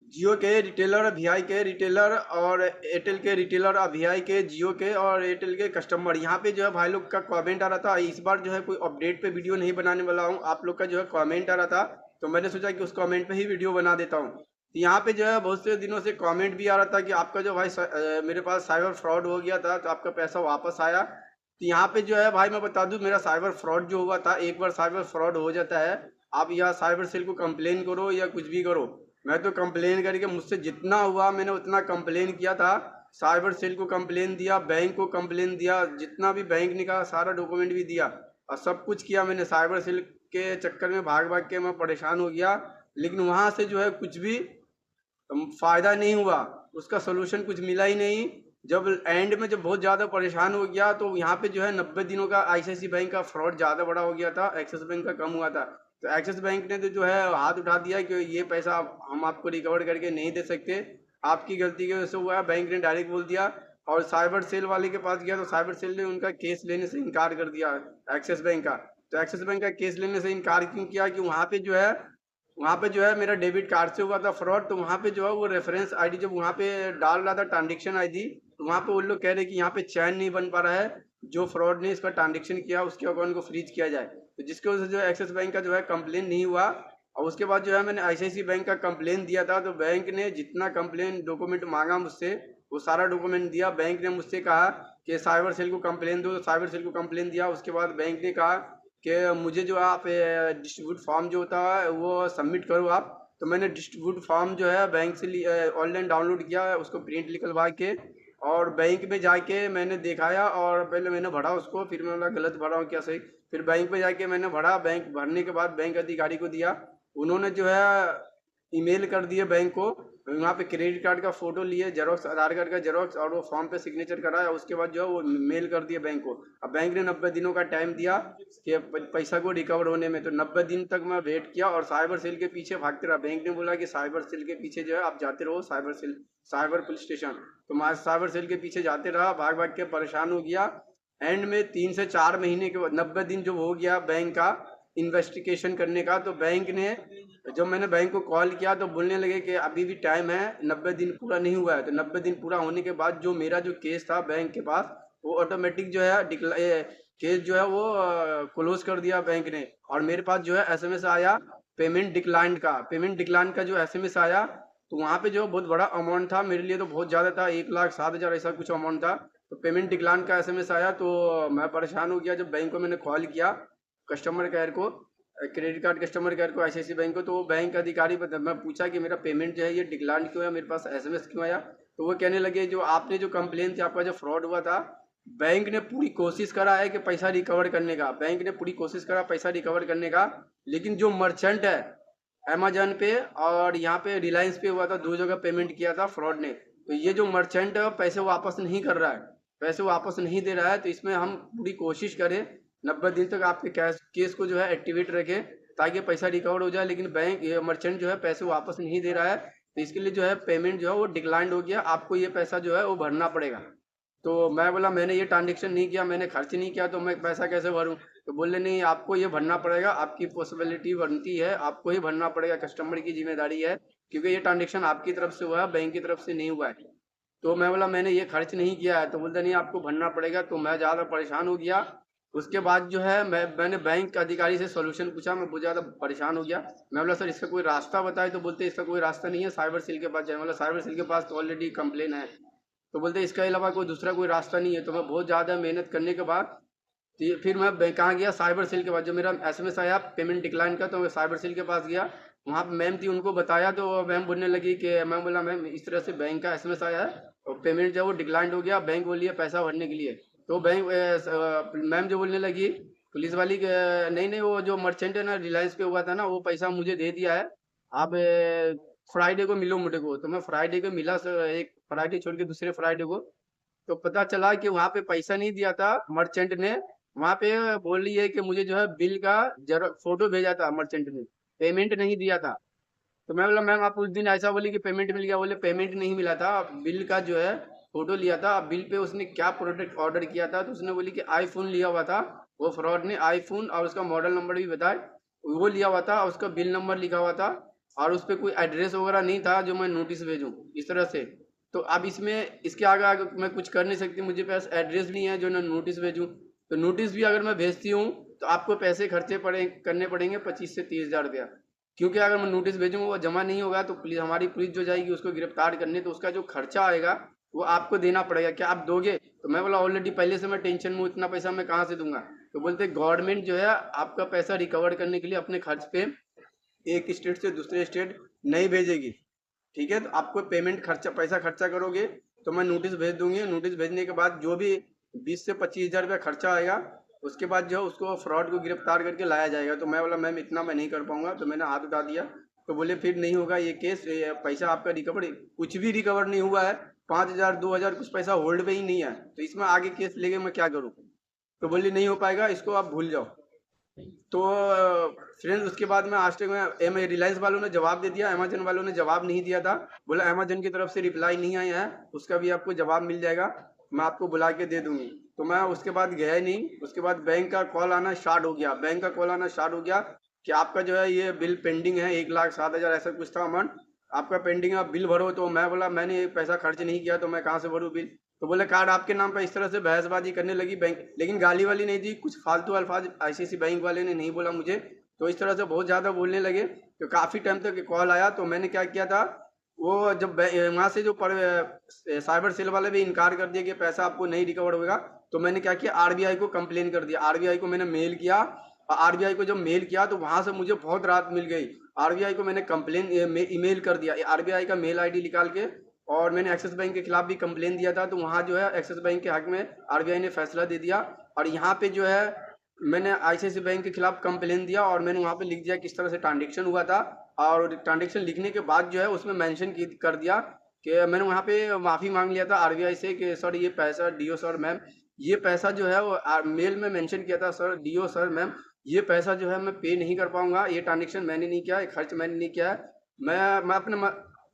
जियो के retailer, VI के retailer और एयरटेल के रिटेलर, वीआई के, जियो के और एयरटेल के कस्टमर। यहाँ पे जो है भाई लोग का कमेंट आ रहा था। इस बार जो है कोई अपडेट पे वीडियो नहीं बनाने वाला हूँ। आप लोग का जो है कमेंट आ रहा था, तो मैंने सोचा कि उस कमेंट पे ही वीडियो बना देता हूँ। तो यहाँ पे जो है बहुत से दिनों से कमेंट भी आ रहा था कि आपका जो भाई मेरे पास साइबर फ्रॉड हो गया था, तो आपका पैसा वापस आया। तो यहाँ पे जो है भाई मैं बता दूं, मेरा साइबर फ्रॉड जो हुआ था, एक बार साइबर फ्रॉड हो जाता है, आप या साइबर सेल को कंप्लेन करो या कुछ भी करो। मैं तो कंप्लेन करके मुझसे जितना हुआ मैंने उतना कंप्लेन किया था। साइबर सेल को कंप्लेन दिया, बैंक को कंप्लेन दिया, जितना भी बैंक निकाला सारा डॉक्यूमेंट भी दिया और सब कुछ किया मैंने। साइबर सेल के चक्कर में भाग भाग के मैं परेशान हो गया, लेकिन वहाँ से जो है कुछ भी फ़ायदा नहीं हुआ, उसका सोल्यूशन कुछ मिला ही नहीं। जब एंड में जब बहुत ज़्यादा परेशान हो गया, तो यहाँ पे जो है 90 दिनों का आईसीआईसी बैंक का फ्रॉड ज़्यादा बड़ा हो गया था, एक्सिस बैंक का कम हुआ था। तो एक्सिस बैंक ने तो जो है हाथ उठा दिया कि ये पैसा हम आपको रिकवर करके नहीं दे सकते, आपकी गलती की वजह से हुआ है। बैंक ने डायरेक्ट बोल दिया। और साइबर सेल वाले के पास गया तो साइबर सेल ने उनका केस लेने से इनकार कर दिया, एक्सिस बैंक का। तो एक्सिस बैंक का केस लेने से इनकार क्यों किया कि वहाँ पे जो है, वहाँ पे जो है मेरा डेबिट कार्ड से हुआ था फ्रॉड। तो वहाँ पे जो है वो रेफरेंस आईडी जब वहाँ पे डाल रहा था, ट्रांजेक्शन आईडी, तो वहाँ पे वो लोग कह रहे कि यहाँ पे चैन नहीं बन पा रहा है, जो फ्रॉड ने इसका ट्रांजेक्शन किया उसके अकाउंट को फ्रीज किया जाए। तो जिसकी वजह से जो एक्सिस बैंक का जो है कंप्लेन नहीं हुआ। और उसके बाद जो है मैंने आईसीआईसी बैंक का कंप्लेन दिया था, तो बैंक ने जितना कंप्लेन डॉक्यूमेंट मांगा मुझसे वो सारा डॉक्यूमेंट दिया। बैंक ने मुझसे कहा कि साइबर सेल को कंप्लेन दो, तो साइबर सेल को कंप्लेन दिया। उसके बाद बैंक ने कहा कि मुझे जो आप डिस्ट्रीब्यूट फॉर्म जो होता है वो सबमिट करो आप। तो मैंने डिस्ट्रीब्यूट फॉर्म जो है बैंक से ऑनलाइन डाउनलोड किया, उसको प्रिंट निकलवा के और बैंक में जाके मैंने दिखाया। और पहले मैंने भरा उसको, फिर मैं बोला गलत भरा हूँ क्या सही, फिर बैंक में जाके मैंने भरा। बैंक भरने के बाद बैंक अधिकारी को दिया, उन्होंने जो है ईमेल कर दिए बैंक को। वहाँ पे क्रेडिट कार्ड का फोटो लिए, जेरोक्स, आधार कार्ड का जेरोक्स, और वो फॉर्म पे सिग्नेचर कराया। उसके बाद जो है वो मेल कर दिए बैंक को। अब बैंक ने 90 दिनों का टाइम दिया कि पैसा को रिकवर होने में। तो 90 दिन तक मैं वेट किया और साइबर सेल के पीछे भागते रहा। बैंक ने बोला कि साइबर सेल के पीछे जो है आप जाते रहो, cyber cell, cyber police station. तो मैं साइबर सेल के पीछे जाते रहा, भाग भाग के परेशान हो गया। एंड में 3 से 4 महीने के बाद 90 दिन जो हो गया बैंक का इन्वेस्टिगेशन करने का, तो बैंक ने, जब मैंने बैंक को कॉल किया तो बोलने लगे कि अभी भी टाइम है, 90 दिन पूरा नहीं हुआ है। तो 90 दिन पूरा होने के बाद जो मेरा जो केस था बैंक के पास, वो ऑटोमेटिक जो है केस जो है वो क्लोज कर दिया बैंक ने। और मेरे पास जो है एसएमएस आया पेमेंट डिक्लाइन का जो एसएमएस आया। तो वहाँ पे जो बहुत बड़ा अमाउंट था, मेरे लिए तो बहुत ज़्यादा था, 1,07,000 ऐसा कुछ अमाउंट था। तो पेमेंट डिक्लाइन का एसएमएस आया, तो मैं परेशान हो गया। जब बैंक को मैंने कॉल किया, कस्टमर केयर को, क्रेडिट कार्ड कस्टमर केयर को, आईसीआईसी बैंक को, तो वो बैंक अधिकारी मैं पूछा कि मेरा पेमेंट जो है ये डिक्लाइन क्यों है, मेरे पास एसएमएस क्यों आया। तो वो कहने लगे जो आपने जो कंप्लेन थी, आपका जो फ्रॉड हुआ था, बैंक ने पूरी कोशिश करा है कि पैसा रिकवर करने का, बैंक ने पूरी कोशिश करा पैसा रिकवर करने का, लेकिन जो मर्चेंट है अमेजन पे और यहाँ पे रिलायंस पे हुआ था, 2 जगह पेमेंट किया था फ्रॉड ने। तो ये जो मर्चेंट है पैसे वापस नहीं कर रहा है, पैसे वापस नहीं दे रहा है। तो इसमें हम पूरी कोशिश करें 90 दिन तक आपके केस को जो है एक्टिवेट रखें, ताकि पैसा रिकवर हो जाए। लेकिन बैंक मर्चेंट जो है पैसे वापस नहीं दे रहा है, तो इसके लिए जो है पेमेंट जो है वो डिक्लाइंड हो गया, आपको ये पैसा जो है वो भरना पड़ेगा। तो मैं बोला मैंने ये ट्रांजेक्शन नहीं किया, मैंने खर्च नहीं किया, तो मैं पैसा कैसे भरूं। तो बोले नहीं, आपको ये भरना पड़ेगा, आपकी पॉसिबिलिटी बनती है, आपको ही भरना पड़ेगा, कस्टमर की जिम्मेदारी है, क्योंकि ये ट्रांजेक्शन आपकी तरफ से हुआ है, बैंक की तरफ से नहीं हुआ है। तो मैं बोला मैंने ये खर्च नहीं किया है। तो बोलता नहीं, आपको भरना पड़ेगा। तो मैं ज़्यादा परेशान हो गया। उसके बाद जो है मैंने बैंक अधिकारी से सोल्यूशन पूछा, मैं बहुत ज़्यादा परेशान हो गया। मैं बोला सर इसका कोई रास्ता बताए। तो बोलते इसका कोई रास्ता नहीं है, साइबर सेल के पास जाए। मतलब साइबर सेल के पास तो ऑलरेडी कंप्लेन है। तो बोलते इसके अलावा कोई दूसरा कोई रास्ता नहीं है। तो मैं बहुत ज़्यादा मेहनत करने के बाद फिर मैं कहाँ गया, साइबर सेल के पास। जो मेरा एसएमएस आया पेमेंट डिक्लाइन का, तो मैं साइबर सेल के पास गया। वहाँ पे मैम थी, उनको बताया। तो मैम बोलने लगी कि, मैं बोला मैम इस तरह से बैंक का एसएमएस आया है और पेमेंट जो वो डिक्लाइंड हो गया, बैंक बोली है पैसा भरने के लिए। तो मैम जो बोलने लगी पुलिस वाली नहीं नहीं, वो जो मर्चेंट है ना, रिलायंस पे हुआ था ना, वो पैसा मुझे दे दिया है, आप फ्राइडे को मिलो मुझे को। तो मैं फ्राइडे को मिला सर, एक फ्राइडे छोड़ के दूसरे फ्राइडे को। तो पता चला कि वहाँ पे पैसा नहीं दिया था मर्चेंट ने। वहाँ पे बोल रही है कि मुझे जो है बिल का फोटो भेजा था मर्चेंट ने, पेमेंट नहीं दिया था। तो मैं बोला मैम आप उस दिन ऐसा बोली कि पेमेंट मिल गया, बोले पेमेंट नहीं मिला था, बिल का जो है फोटो लिया था। बिल पे उसने क्या प्रोडक्ट ऑर्डर किया था, तो उसने बोली कि आईफोन लिया हुआ था। वो फ्रॉड ने आईफोन और उसका मॉडल नंबर भी बताया, वो लिया हुआ था और उसका बिल नंबर लिखा हुआ था। और उस पे कोई एड्रेस वगैरह नहीं था जो मैं नोटिस भेजूँ इस तरह से। तो अब इसमें इसके आगे मैं कुछ कर नहीं सकती, मुझे पास एड्रेस नहीं है जो मैं नोटिस भेजूँ। तो नोटिस भी अगर मैं भेजती हूँ तो आपको पैसे खर्चे करने पड़ेंगे 25 से 30 हज़ार रुपया, क्योंकि अगर मैं नोटिस भेजूँगा वो जमा नहीं होगा तो पुलिस, हमारी पुलिस जो जाएगी उसको गिरफ्तार करने, तो उसका जो खर्चा आएगा वो आपको देना पड़ेगा। क्या आप दोगे? तो मैं बोला ऑलरेडी पहले से मैं टेंशन में हूँ, इतना पैसा मैं कहाँ से दूंगा। तो बोलते गवर्नमेंट जो है आपका पैसा रिकवर करने के लिए अपने खर्च पे एक स्टेट से दूसरे स्टेट नहीं भेजेगी। ठीक है, तो आपको पेमेंट खर्चा पैसा खर्चा करोगे तो मैं नोटिस भेज दूंगी। नोटिस भेजने के बाद जो भी 20 से 25 हज़ार रुपया खर्चा आएगा उसके बाद जो है उसको फ्रॉड को गिरफ्तार करके लाया जाएगा। तो मैं बोला मैम इतना मैं नहीं कर पाऊंगा, तो मैंने हाथ उठा दिया। तो बोले फिर नहीं होगा ये केस, ये पैसा आपका रिकवर, कुछ भी रिकवर नहीं हुआ है। 5 हज़ार 2 हज़ार कुछ पैसा होल्ड पे ही नहीं है, तो इसमें आगे केस लेके मैं क्या करूँ। तो बोली नहीं हो पाएगा, इसको आप भूल जाओ। तो फ्रेंड्स उसके बाद में आस्टेक में रिलायंस वालों ने जवाब दे दिया, अमेजन वालों ने जवाब नहीं दिया था। बोला अमेजन की तरफ से रिप्लाई नहीं आया है, उसका भी आपको जवाब मिल जाएगा, मैं आपको बुला के दे दूंगी। तो मैं उसके बाद गया ही नहीं। उसके बाद बैंक का कॉल आना स्टार्ट हो गया, बैंक का कॉल आना स्टार्ट हो गया कि आपका जो है ये बिल पेंडिंग है, 1,07,000 ऐसा कुछ था अमाउंट आपका पेंडिंग है, आप बिल भरो। तो मैं बोला मैंने पैसा खर्च नहीं किया तो मैं कहाँ से भरूँ बिल। तो बोले कार्ड आपके नाम पर, इस तरह से बहसबाजी करने लगी बैंक, लेकिन गाली वाली नहीं दी, कुछ फालतू अल्फाज आईसीआईसी बैंक वाले ने नहीं बोला मुझे। तो इस तरह से बहुत ज़्यादा बोलने लगे। तो काफ़ी टाइम तक कॉल आया। तो मैंने क्या किया था, वो जब वहाँ से जो साइबर सेल वाले भी इनकार कर दिया कि पैसा आपको नहीं रिकवर होगा, तो मैंने क्या किया, आरबीआई को कंप्लेन कर दिया। आरबीआई को मैंने मेल किया, और आरबीआई को जब मेल किया तो वहाँ से मुझे बहुत राहत मिल गई। आरबीआई को मैंने कंप्लेन ईमेल कर दिया, आरबीआई का मेल आईडी निकाल के, और मैंने एक्सिस बैंक के खिलाफ भी कंप्लेन दिया था। तो वहाँ जो है एक्सिस बैंक के हक में आरबीआई ने फैसला दे दिया। और यहाँ पे जो है मैंने आईसीआईसी बैंक के खिलाफ कंप्लेन दिया, और मैंने वहाँ पे लिख दिया किस तरह से ट्रांजेक्शन हुआ था। और ट्रांजेक्शन लिखने के बाद जो है उसमें मेंशन कर दिया कि मैंने वहाँ पे माफ़ी मांग लिया था आरबीआई से कि सर ये पैसा डीओ सर मैम, ये पैसा जो है वो मेल में मेंशन किया था, सर डीओ सर मैम ये पैसा जो है मैं पे नहीं कर पाऊंगा, ये ट्रांजेक्शन मैंने नहीं किया, ये खर्च मैंने नहीं किया है।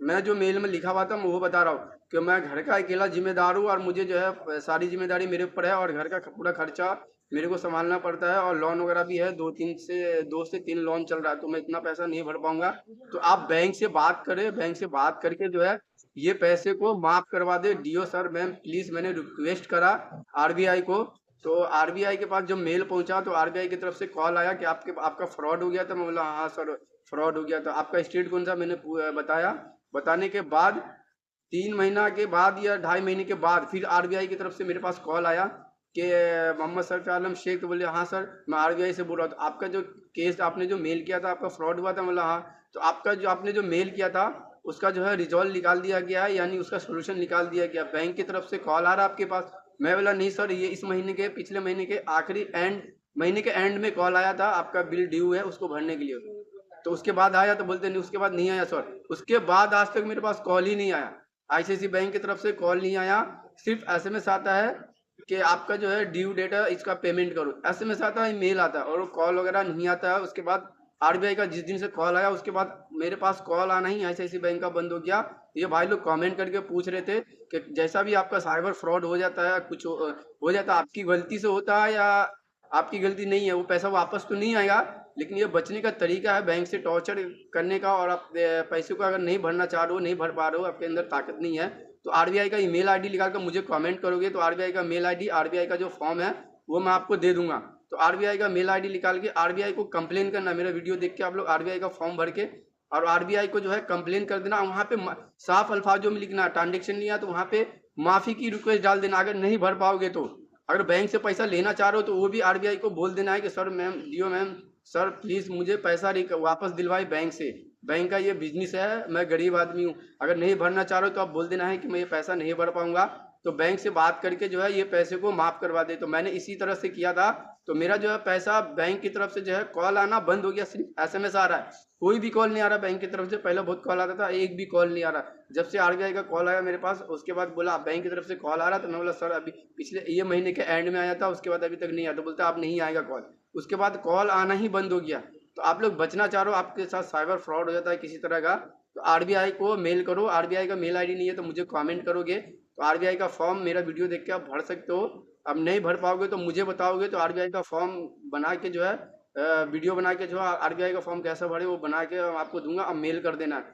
मैं जो मेल में लिखा हुआ था मैं वो बता रहा हूँ कि मैं घर का अकेला जिम्मेदार हूँ, और मुझे जो है सारी जिम्मेदारी मेरे ऊपर है, और घर का पूरा खर्चा मेरे को संभालना पड़ता है, और लोन वगैरह भी है, 2 से 3 लोन चल रहा है, तो मैं इतना पैसा नहीं भर पाऊंगा। तो आप बैंक से बात करें, बैंक से बात करके जो है ये पैसे को माफ करवा दे डीओ सर मैम प्लीज, मैंने रिक्वेस्ट करा आरबीआई को। तो आरबीआई के पास जब मेल पहुंचा तो आरबीआई की तरफ से कॉल आया कि आपका फ्रॉड हो गया था। मैं बोला हाँ सर फ्रॉड हो गया था। आपका स्टेट कौन सा, मैंने बताया। बताने के बाद 3 महीना के बाद या 2.5 महीने के बाद फिर आरबीआई की तरफ से मेरे पास कॉल आया कि मोहम्मद सरफी आलम शेख। तो बोले हाँ सर मैं आरबीआई से बोल रहा था, आपका जो केस आपने जो मेल किया था आपका फ्रॉड हुआ था। बोला हाँ, तो आपका जो आपने जो मेल किया था उसका जो है रिजॉल्व निकाल दिया गया है, यानी उसका सोल्यूशन निकाल दिया गया, बैंक की तरफ से कॉल आ रहा है आपके पास। मैं बोला नहीं सर, ये इस महीने के पिछले महीने के आखिरी महीने के एंड में कॉल आया था, आपका बिल ड्यू है उसको भरने के लिए। तो उसके बाद आया, तो बोलते नहीं उसके बाद नहीं आया सर। उसके बाद आज तक मेरे पास कॉल ही नहीं आया, आईसीआईसी बैंक की तरफ से कॉल नहीं आया। सिर्फ एसएमएस आता है कि आपका जो है ड्यू डेट है इसका पेमेंट करो, एसएमएस आता है, मेल आता है, और कॉल वगैरह नहीं आता है। उसके बाद आरबीआई का जिस दिन से कॉल आया उसके बाद मेरे पास कॉल आना ही आईसीआईसी बैंक का बंद हो गया। ये भाई लोग कमेंट करके पूछ रहे थे कि जैसा भी आपका साइबर फ्रॉड हो जाता है, कुछ हो जाता है, आपकी गलती से होता है या आपकी गलती नहीं है, वो पैसा वापस तो नहीं आएगा, लेकिन ये बचने का तरीका है बैंक से टॉर्चर करने का। और आप पैसे को अगर नहीं भरना चाह रहे हो, नहीं भर पा रहे हो, आपके अंदर ताकत नहीं है, तो आरबीआई का ईमेल आईडी निकाल कर मुझे कमेंट करोगे तो आरबीआई का मेल आईडी, आरबीआई का जो फॉर्म है वो मैं आपको दे दूंगा। तो आरबीआई का मेल आईडी निकाल के आरबीआई को कंप्लेन करना, मेरा वीडियो देख के आप लोग आरबीआई का फॉर्म भर के और आरबीआई को जो है कंप्लेन कर देना। वहाँ पे साफ अल्फाजों में लिखना ट्रांजेक्शन लिया तो वहाँ पे माफी की रिक्वेस्ट डाल देना। अगर नहीं भर पाओगे तो, अगर बैंक से पैसा लेना चाह रहे हो तो वो भी आरबीआई को बोल देना है कि सर मैम डीओ मैम सर प्लीज मुझे पैसा वापस दिलवाए बैंक से, बैंक का ये बिजनेस है, मैं गरीब आदमी हूँ, अगर नहीं भरना चाह रहे हो तो आप बोल देना है कि मैं ये पैसा नहीं भर पाऊंगा, तो बैंक से बात करके जो है ये पैसे को माफ करवा दे। तो मैंने इसी तरह से किया था। तो मेरा जो है पैसा बैंक की तरफ से जो है कॉल आना बंद हो गया, सिर्फ एसएमएस आ रहा है, कोई भी कॉल नहीं आ रहा बैंक की तरफ से। पहले बहुत कॉल आता था, एक भी कॉल नहीं आ रहा। जब से आरबीआई का कॉल आया मेरे पास उसके बाद बोला बैंक की तरफ से कॉल आ रहा, तो मैं बोला सर अभी पिछले ये महीने के एंड में आया था, उसके बाद अभी तक नहीं आया। तो बोलते आप नहीं आएगा कॉल, उसके बाद कॉल आना ही बंद हो गया। तो आप लोग बचना चाह रहे हो, आपके साथ साइबर फ्रॉड हो जाता है किसी तरह का, तो आरबीआई को मेल करो। आरबीआई का मेल आईडी नहीं है तो मुझे कमेंट करोगे तो आरबीआई का फॉर्म मेरा वीडियो देख के आप भर सकते हो। अब नहीं भर पाओगे तो मुझे बताओगे, तो आरबीआई का फॉर्म बना के जो है वीडियो बना के जो आरबीआई का फॉर्म कैसा भरे वो बना के आपको दूंगा, अब मेल कर देना है।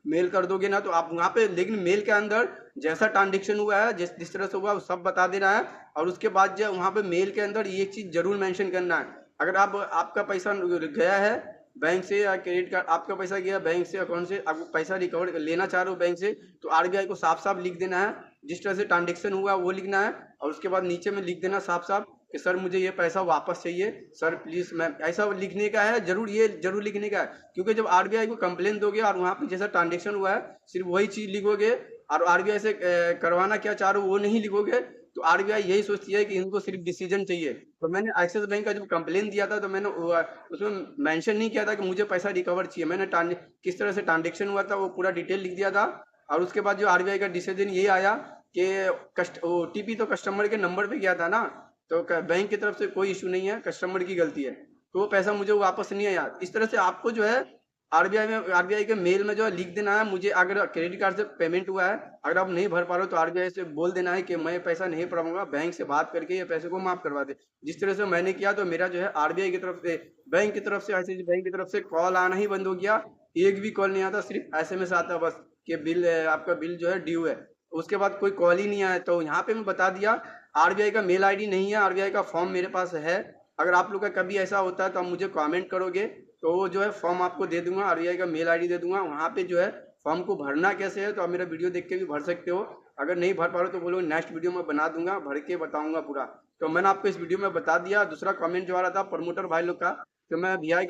मेल कर दोगे ना तो आप वहाँ पे, लेकिन मेल के अंदर जैसा ट्रांजेक्शन हुआ है, जिस जिस तरह से हुआ वो सब बता देना है। और उसके बाद जो वहाँ पे मेल के अंदर ये चीज़ जरूर मेंशन करना है, अगर आप आपका पैसा गया है बैंक से या क्रेडिट कार्ड, आपका पैसा गया बैंक से अकाउंट से, आप पैसा रिकवर लेना चाह रहे हो बैंक से, तो आरबीआई को साफ साफ लिख देना है जिस तरह से ट्रांजेक्शन हुआ वो लिखना है। और उसके बाद नीचे में लिख देना साफ साफ कि सर मुझे ये पैसा वापस चाहिए, सर प्लीज़। मैं ऐसा लिखने का है, जरूर ये जरूर लिखने का है, क्योंकि जब आरबीआई को कंप्लेन दोगे और वहाँ पे जैसा ट्रांजेक्शन हुआ है सिर्फ वही चीज़ लिखोगे और आरबीआई से करवाना क्या चाह रहे हो वो नहीं लिखोगे, तो आरबीआई यही सोचती है कि इनको सिर्फ डिसीजन चाहिए। तो मैंने एक्सिस बैंक का जब कंप्लेन दिया था तो मैंने उसमें मेंशन नहीं किया था कि मुझे पैसा रिकवर चाहिए, मैंने किस तरह से ट्रांजेक्शन हुआ था वो पूरा डिटेल लिख दिया था। और उसके बाद जो आरबीआई का डिसीजन ये आया कि ओटीपी तो कस्टमर के नंबर पे गया था ना, तो बैंक की तरफ से कोई इशू नहीं है, कस्टमर की गलती है, तो वो पैसा मुझे वापस नहीं आया। इस तरह से आपको जो है आरबीआई के मेल में जो है लिख देना है, मुझे अगर क्रेडिट कार्ड से पेमेंट हुआ है, अगर आप नहीं भर पा रहे हो तो आरबीआई से बोल देना है कि मैं पैसा नहीं भरूंगा, बैंक से बात करके ये पैसे को माफ करवा दे। जिस तरह से मैंने किया तो मेरा जो है आरबीआई की तरफ से, बैंक की तरफ से, आईसीआईसी बैंक की तरफ से कॉल आना ही बंद हो गया। एक भी कॉल नहीं आता, सिर्फ एसएमएस आता बस कि बिल आपका बिल जो है ड्यू है, उसके बाद कोई कॉल ही नहीं आया। तो यहाँ पे मैं बता दिया आरबीआई का मेल आईडी नहीं है, आरबीआई का फॉर्म मेरे पास है। अगर आप लोग का कभी ऐसा होता है तो आप मुझे कमेंट करोगे तो वो जो है फॉर्म आपको दे दूंगा, आरबीआई का मेल आईडी दे दूंगा। वहाँ पे जो है फॉर्म को भरना कैसे है तो आप मेरा वीडियो देख के भी भर सकते हो। अगर नहीं भर पा रहे हो तो बोलो, नेक्स्ट वीडियो में बना दूंगा, भर के बताऊंगा पूरा। तो मैंने आपको इस वीडियो में बता दिया। दूसरा कमेंट जो आ रहा था प्रमोटर भाई लोग का, तो मैं वीआई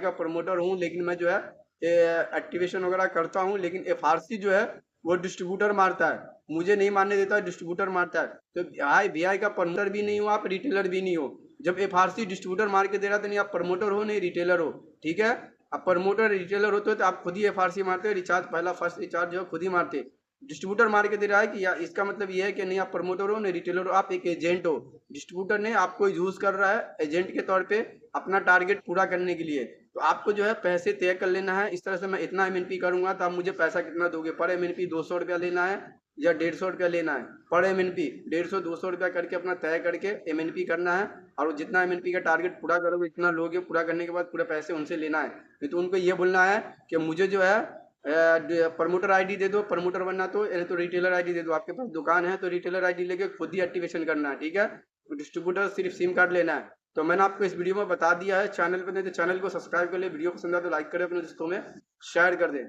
का प्रमोटर हूँ, लेकिन मैं जो है एक्टिवेशन वगैरह करता हूँ, लेकिन एफआरसी जो है वो डिस्ट्रीब्यूटर मारता है, मुझे नहीं मानने देता, डिस्ट्रीब्यूटर मारता है। तो भाई वीआई का प्रमोटर भी नहीं हो, आप रिटेलर भी नहीं हो। जब एफआरसी डिस्ट्रीब्यूटर मार के दे रहा तो नहीं आप प्रमोटर हो नहीं रिटेलर हो, ठीक है। आप प्रमोटर रिटेलर होते हो तो आप खुद ही एफआरसी मारते हो, रिचार्ज पहला फर्स्ट रिचार्ज जो है खुद ही मारते। डिस्ट्रीब्यूटर मार के दे रहा है कि या इसका मतलब ये है कि नहीं आप प्रमोटर हो नहीं रिटेलर हो, आप एक एजेंट हो। डिस्ट्रीब्यूटर ने आपको यूज कर रहा है एजेंट के तौर पे अपना टारगेट पूरा करने के लिए। तो आपको जो है पैसे तय कर लेना है इस तरह से, मैं इतना एमएनपी करूंगा तो आप मुझे पैसा कितना दोगे। पर एमएनपी 200 रुपया लेना है या 150 रुपया लेना है, पर एमएनपी 150-200 रुपया करके अपना तय करके एमएनपी करना है। और जितना एमएनपी का टारगेट पूरा करोगे इतना लोगे, पूरा करने के बाद पूरे पैसे उनसे लेना है। नहीं तो उनको ये बोलना है कि मुझे जो है प्रमोटर आईडी दे दो, प्रमोटर बनना तो, यानी तो रिटेलर आईडी दे दो। आपके पास दुकान है तो रिटेलर आईडी लेके खुद ही एक्टिवेशन करना है, ठीक है। तो डिस्ट्रीब्यूटर सिर्फ सिम कार्ड लेना है। तो मैंने आपको इस वीडियो में बता दिया है। चैनल पर नहीं तो चैनल को सब्सक्राइब कर ले, वीडियो पसंद आए तो लाइक करें, अपने दोस्तों में शेयर कर दें।